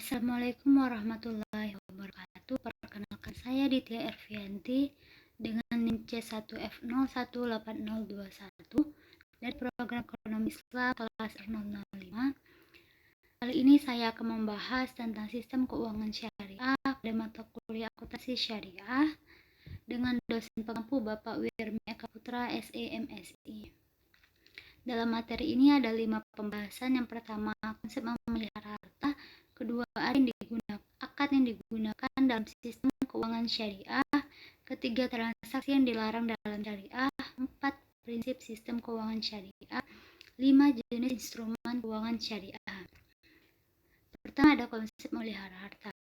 Assalamualaikum warahmatullahi wabarakatuh. Perkenalkan, saya Ditya Ervianti dengan NIM C1F018021 dari program Ekonomi Islam kelas 005. Kali ini saya akan membahas tentang sistem keuangan syariah pada mata kuliah akuntansi syariah dengan dosen pengampu Bapak Wirmi Eka Putra, SE, MSI. Dalam materi ini ada 5 pembahasan. Yang pertama, konsep memelihara harta. Kedua, akad yang digunakan dalam sistem keuangan syariah. Ketiga, transaksi yang dilarang dalam syariah. 4, prinsip sistem keuangan syariah. 5, jenis instrumen keuangan syariah. Pertama, ada konsep memelihara harta.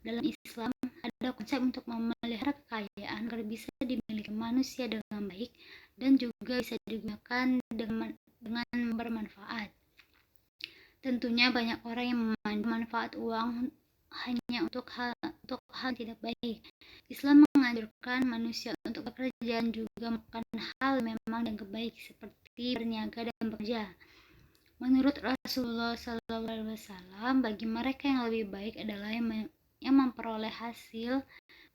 Dalam Islam, ada konsep untuk memelihara kekayaan agar bisa dimiliki manusia dengan baik dan juga bisa digunakan dengan bermanfaat. Tentunya banyak orang yang memandang manfaat uang hanya untuk hal tidak baik. Islam menganjurkan manusia untuk bekerja dan juga melakukan hal memang yang baik seperti berniaga dan bekerja. Menurut Rasulullah SAW, bagi mereka yang lebih baik adalah yang memperoleh hasil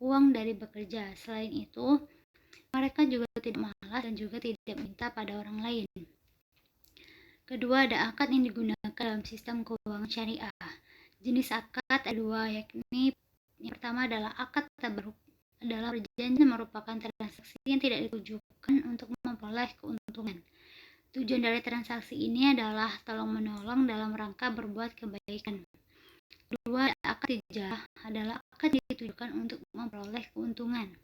uang dari bekerja. Selain itu, mereka juga tidak malas dan juga tidak minta pada orang lain. Kedua, ada akad yang digunakan dalam sistem keuangan syariah. Jenis akad ada 2, yakni yang pertama adalah akad tabarruk, adalah perjanjian merupakan transaksi yang tidak ditujukan untuk memperoleh keuntungan. Tujuan dari transaksi ini adalah tolong-menolong dalam rangka berbuat kebaikan. Kedua, akad tijarah adalah akad yang ditujukan untuk memperoleh keuntungan.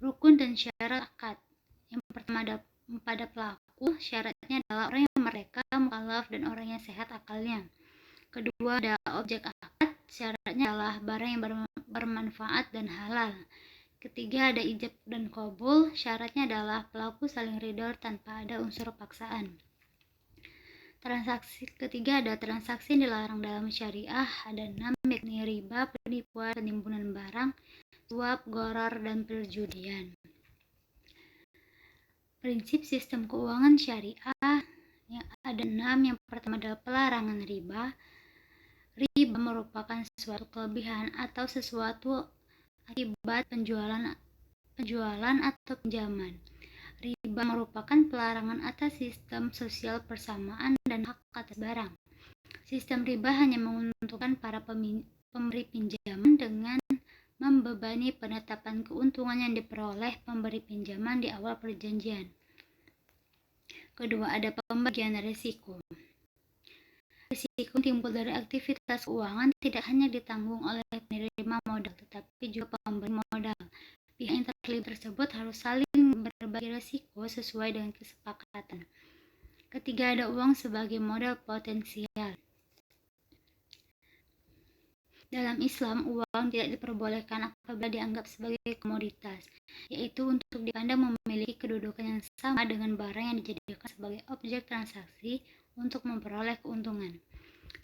Rukun dan syarat akad. Yang pertama ada pada pelaku, syaratnya adalah orang yang merdeka, mukallaf, dan orang yang sehat akalnya. Kedua, ada objek akad, syaratnya adalah barang yang bermanfaat dan halal. Ketiga, ada ijab dan qabul, syaratnya adalah pelaku saling ridho tanpa ada unsur paksaan. Ketiga, ada transaksi yang dilarang dalam syariah, ada 6, yakni riba, penipuan, penimbunan barang, suap, gharar, dan perjudian. Prinsip sistem keuangan syariah yang ada 6. Yang pertama adalah pelarangan riba. Riba merupakan suatu kelebihan atau sesuatu akibat penjualan atau pinjaman. Riba merupakan pelarangan atas sistem sosial persamaan dan hak atas barang. Sistem riba hanya menguntungkan para pemberi pinjaman dengan membebani penetapan keuntungan yang diperoleh pemberi pinjaman di awal perjanjian. Kedua, ada pembagian risiko. Risiko timbul dari aktivitas keuangan tidak hanya ditanggung oleh penerima modal, tetapi juga pemberi modal. Pihak yang terlibat tersebut harus saling berbagi risiko sesuai dengan kesepakatan. Ketiga, ada uang sebagai modal potensial. Dalam Islam, uang tidak diperbolehkan apabila dianggap sebagai komoditas, yaitu untuk dipandang memiliki kedudukan yang sama dengan barang yang dijadikan sebagai objek transaksi untuk memperoleh keuntungan.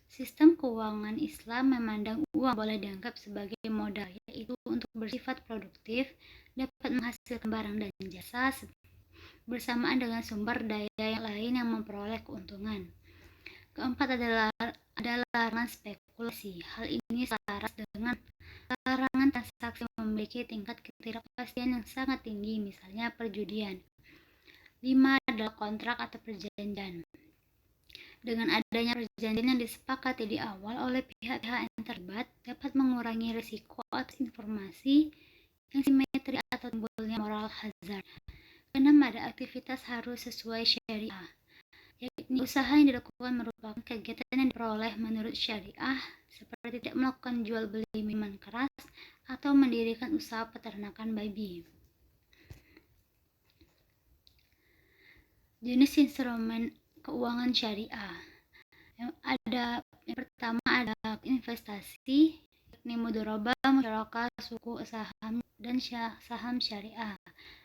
Sistem keuangan Islam memandang uang boleh dianggap sebagai modal, yaitu untuk bersifat produktif, dapat menghasilkan barang dan jasa bersamaan dengan sumber daya yang lain yang memperoleh keuntungan. Keempat adalah larangan spekulasi. Hal ini selaras dengan larangan transaksi yang memiliki tingkat ketidakpastian yang sangat tinggi, misalnya perjudian. 5 adalah kontrak atau perjanjian. Dengan adanya perjanjian yang disepakati di awal oleh pihak-pihak yang terlibat dapat mengurangi risiko atas informasi yang simetri atau timbulnya moral hazard. 6 ada aktivitas harus sesuai syariah, yakni usaha yang dilakukan merupakan kegiatan yang diperoleh menurut syariah, seperti tidak melakukan jual beli minuman keras atau mendirikan usaha peternakan babi. Jenis instrumen keuangan syariah. Yang pertama ada investasi, yakni mudharabah, musyarakah, suku, saham, dan saham syariah.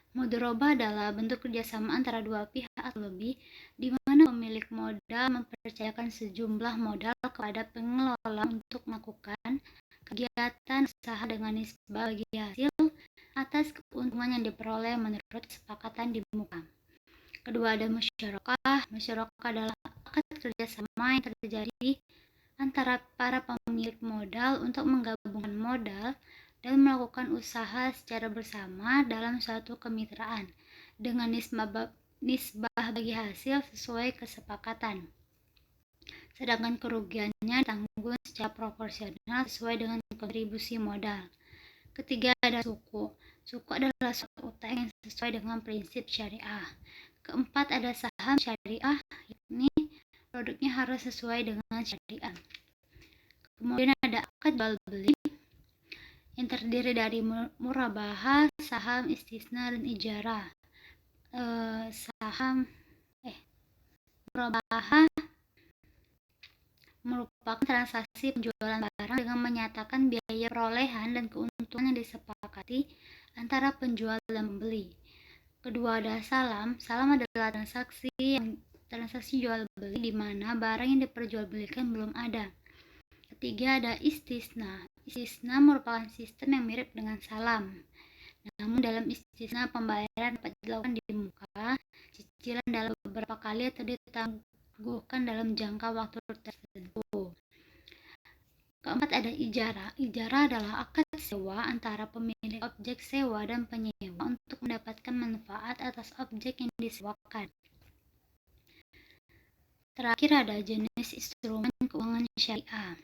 Mudharabah adalah bentuk kerjasama antara dua pihak atau lebih, di mana pemilik modal mempercayakan sejumlah modal kepada pengelola untuk melakukan kegiatan usaha dengan nisbah bagi hasil atas keuntungan yang diperoleh menurut kesepakatan di muka. Kedua, ada musyarakah. Musyarakah adalah akad kerjasama yang terjadi antara para pemilik pemilik modal untuk menggabungkan modal dan melakukan usaha secara bersama dalam suatu kemitraan dengan nisbah bagi hasil sesuai kesepakatan. Sedangkan kerugiannya ditanggung secara proporsional sesuai dengan kontribusi modal. Ketiga ada suku. Suku adalah suatu utang yang sesuai dengan prinsip syariah. Keempat ada saham syariah, yakni produknya harus sesuai dengan syariah. Kemudian ada akad jual beli yang terdiri dari murabahah, saham, istisna, dan ijarah. Murabahah merupakan transaksi penjualan barang dengan menyatakan biaya perolehan dan keuntungan yang disepakati antara penjual dan pembeli. Kedua ada salam. Salam adalah transaksi jual beli di mana barang yang diperjualbelikan belum ada. Ketiga ada istisna. Istisna merupakan sistem yang mirip dengan salam. Namun dalam istisna pembayaran dapat dilakukan di muka, cicilan dalam beberapa kali atau ditangguhkan dalam jangka waktu tertentu. Keempat ada ijarah. Ijarah adalah akad sewa antara pemilik objek sewa dan penyewa untuk mendapatkan manfaat atas objek yang disewakan. Terakhir ada jenis instrumen keuangan syariah.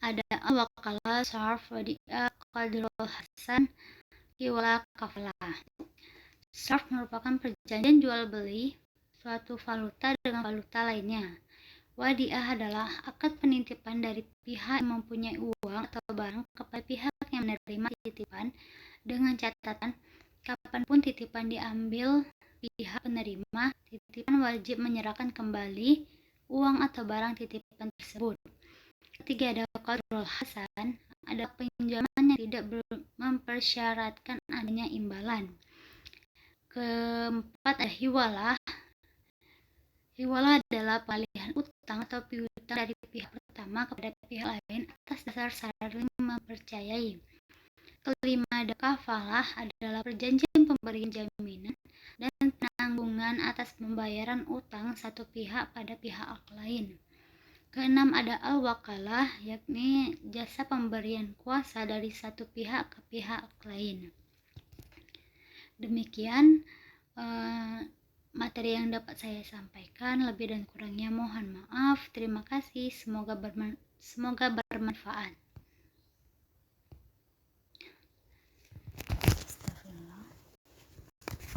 Ada al-wakalah, sarf, wadi'ah, qardul hasan, hiwalah, kafalah. Sarf merupakan perjanjian jual beli suatu valuta dengan valuta lainnya. Wadi'ah adalah akad penitipan dari pihak yang mempunyai uang atau barang kepada pihak yang menerima titipan dengan catatan kapanpun titipan diambil pihak penerima titipan wajib menyerahkan kembali uang atau barang titipan tersebut. Ketiga ada qardul hasan, ada pinjaman yang tidak mempersyaratkan adanya imbalan. Keempat ada hiwalah. Hiwalah adalah pengalihan utang atau piutang dari pihak pertama kepada pihak lain atas dasar saling mempercayai. Kelima ada kafalah, adalah perjanjian pemberian jaminan dan penanggungan atas pembayaran utang satu pihak pada pihak lain. Keenam ada al-wakalah, yakni jasa pemberian kuasa dari satu pihak ke pihak lain. Demikian materi yang dapat saya sampaikan. Lebih dan kurangnya mohon maaf. Terima kasih. Semoga bermanfaat.